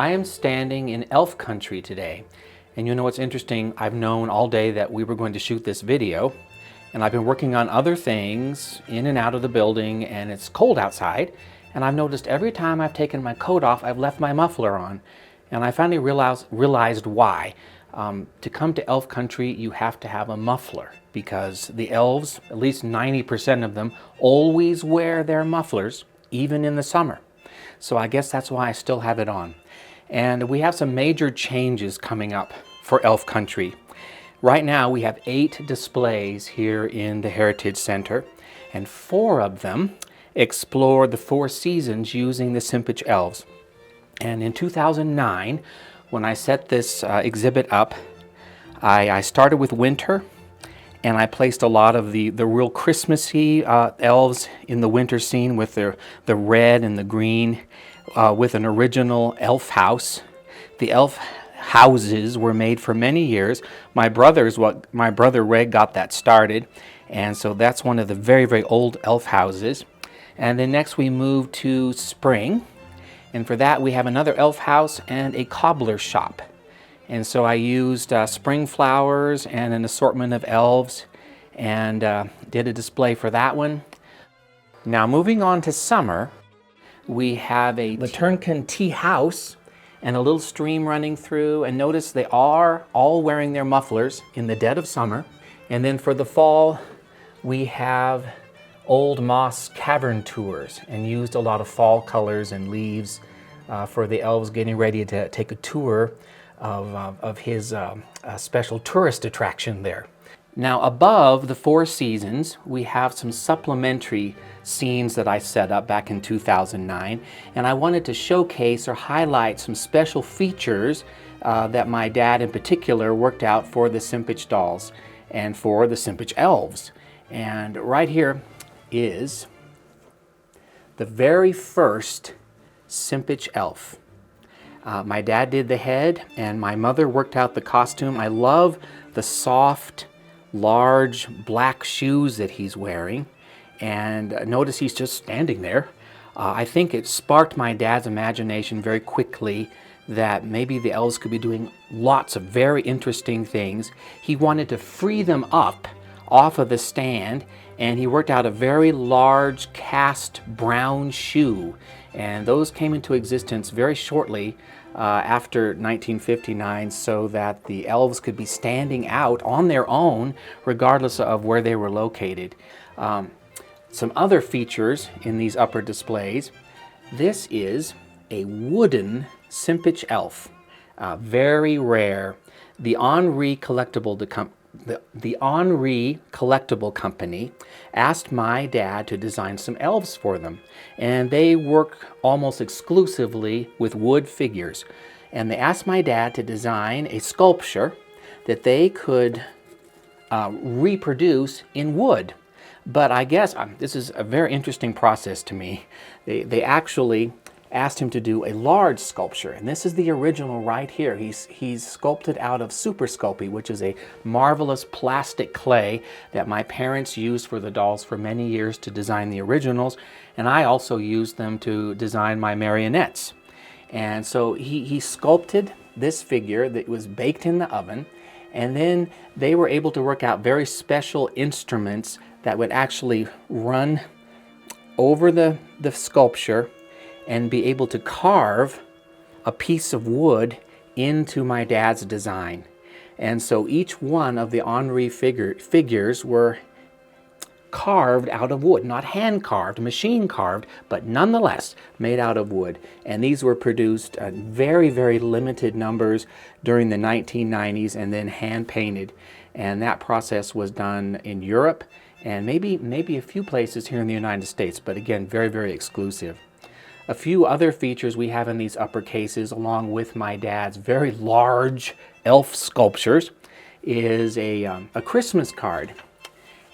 I am standing in elf country today. And you know what's interesting? I've known all day that we were going to shoot this video, and I've been working on other things in and out of the building, and it's cold outside. And I've noticed every time I've taken my coat off, I've left my muffler on. And I finally realized why. To come to elf country, you have to have a muffler because the elves, at least 90% of them, always wear their mufflers, even in the summer. So I guess that's why I still have it on. And we have some major changes coming up for elf country. Right now we have 8 displays here in the Heritage Center, and 4 of them explore the 4 seasons using the Simpich elves. And in 2009, when I set this exhibit up, I started with winter, and I placed a lot of the real Christmassy elves in the winter scene with the red and the green, with an original elf house. The elf houses were made for many years. My brother Reg got that started, and so that's one of the very, very old elf houses. And then next we moved to spring, and for that we have another elf house and a cobbler shop. And so I used spring flowers and an assortment of elves and did a display for that one. Now moving on to summer, we have a Laterncan tea house and a little stream running through, and notice they are all wearing their mufflers in the dead of summer. And then for the fall, we have old moss cavern tours and used a lot of fall colors and leaves for the elves getting ready to take a tour of his special tourist attraction there. Now above the 4 seasons, we have some supplementary scenes that I set up back in 2009, and I wanted to showcase or highlight some special features that my dad in particular worked out for the Simpich dolls and for the Simpich elves. And right here is the very first Simpich elf. My dad did the head, and my mother worked out the costume. I love the soft, large black shoes that he's wearing, and notice he's just standing there. I think it sparked my dad's imagination very quickly that maybe the elves could be doing lots of very interesting things. He wanted to free them up off of the stand, and he worked out a very large cast brown shoe, and those came into existence very shortly after 1959, so that the elves could be standing out on their own regardless of where they were located. Some other features in these upper displays: this is a wooden Simpich elf, very rare. The Henri Collectible Company asked my dad to design some elves for them, and they work almost exclusively with wood figures. And they asked my dad to design a sculpture that they could reproduce in wood. But I guess this is a very interesting process to me. They actually asked him to do a large sculpture, and this is the original right here. He's sculpted out of Super Sculpey, which is a marvelous plastic clay that my parents used for the dolls for many years to design the originals, and I also used them to design my marionettes. And so he sculpted this figure that was baked in the oven, and then they were able to work out very special instruments that would actually run over the sculpture and be able to carve a piece of wood into my dad's design. And so each one of the Henri figures were carved out of wood, not hand carved, machine carved, but nonetheless made out of wood. And these were produced in very, very limited numbers during the 1990s and then hand painted. And that process was done in Europe and maybe a few places here in the United States, but again, very, very exclusive. A few other features we have in these upper cases, along with my dad's very large elf sculptures, is a Christmas card.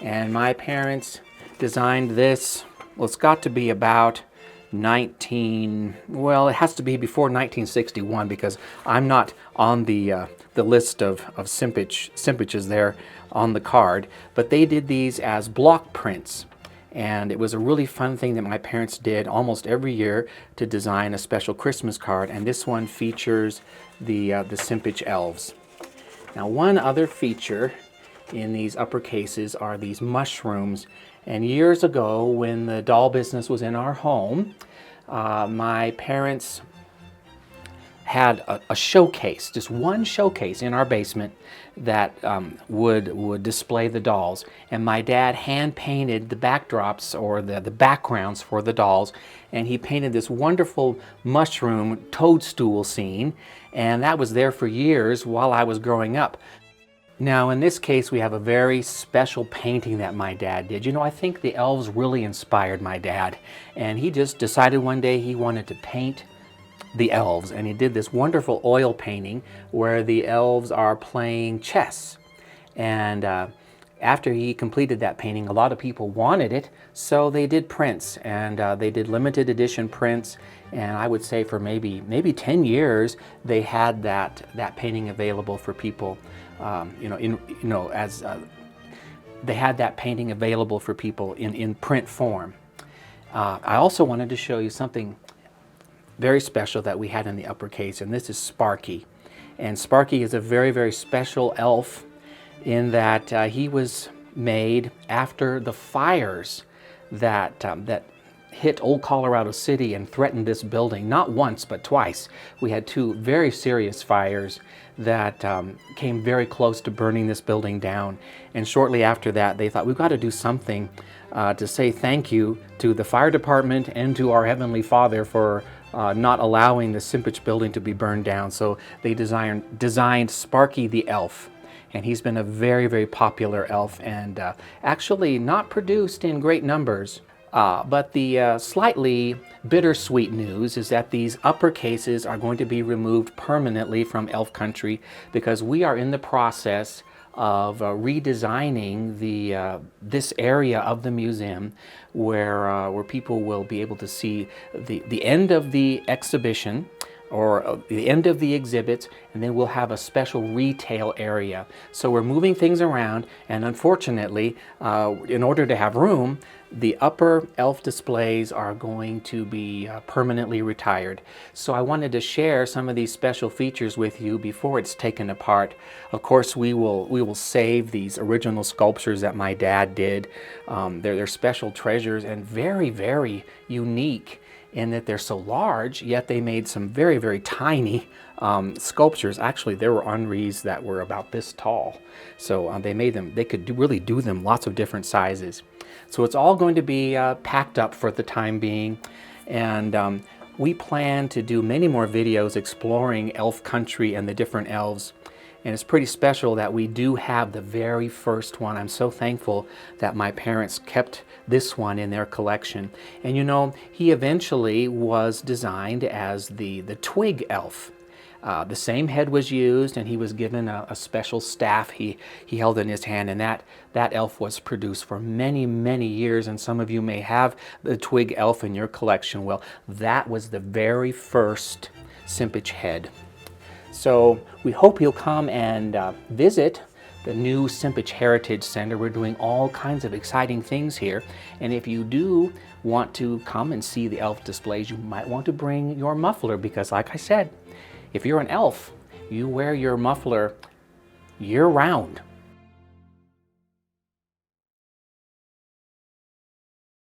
And my parents designed this, well, it's got to be about it has to be before 1961, because I'm not on the list of Simpiches there on the card, but they did these as block prints. And it was a really fun thing that my parents did almost every year to design a special Christmas card. And this one features the Simpich elves. Now, one other feature in these upper cases are these mushrooms. And years ago, when the doll business was in our home, my parents had a showcase, just one showcase in our basement that would display the dolls. And my dad hand painted the backdrops or the backgrounds for the dolls. And he painted this wonderful mushroom toadstool scene. And that was there for years while I was growing up. Now, in this case, we have a very special painting that my dad did. You know, I think the elves really inspired my dad. And he just decided one day he wanted to paint the elves. And he did this wonderful oil painting where the elves are playing chess. And after he completed that painting, a lot of people wanted it, so they did prints. And they did limited edition prints. And I would say for maybe 10 years, they had that painting available for people. They had that painting available for people in print form. I also wanted to show you something very special that we had in the upper case, and this is Sparky. And Sparky is a very, very special elf in that he was made after the fires that hit Old Colorado City and threatened this building, not once but twice. We had two very serious fires that came very close to burning this building down. And shortly after that, they thought, we've got to do something to say thank you to the fire department and to our Heavenly Father for not allowing the Simpich building to be burned down. So they designed Sparky the Elf. And he's been a very, very popular elf, and actually not produced in great numbers. But the slightly bittersweet news is that these upper cases are going to be removed permanently from Elf Country because we are in the process of redesigning this area of the museum where people will be able to see the end of the exhibition or the end of the exhibits, and then we'll have a special retail area. So we're moving things around, and unfortunately, in order to have room, the upper elf displays are going to be permanently retired. So I wanted to share some of these special features with you before it's taken apart. Of course, we will save these original sculptures that my dad did. They're special treasures and very, very unique in that they're so large, yet they made some very, very tiny sculptures. Actually, there were Henris that were about this tall. So they made them, they could really do them lots of different sizes. So it's all going to be packed up for the time being. And we plan to do many more videos exploring Elf Country and the different elves. And it's pretty special that we do have the very first one. I'm so thankful that my parents kept this one in their collection. And you know, he eventually was designed as the twig elf. The same head was used, and he was given a special staff he held in his hand, and that elf was produced for many, many years, and some of you may have the twig elf in your collection. Well, that was the very first Simpich head. So we hope you'll come and visit the new Simpich Heritage Center. We're doing all kinds of exciting things here. And if you do want to come and see the elf displays, you might want to bring your muffler because, like I said, if you're an elf, you wear your muffler year-round.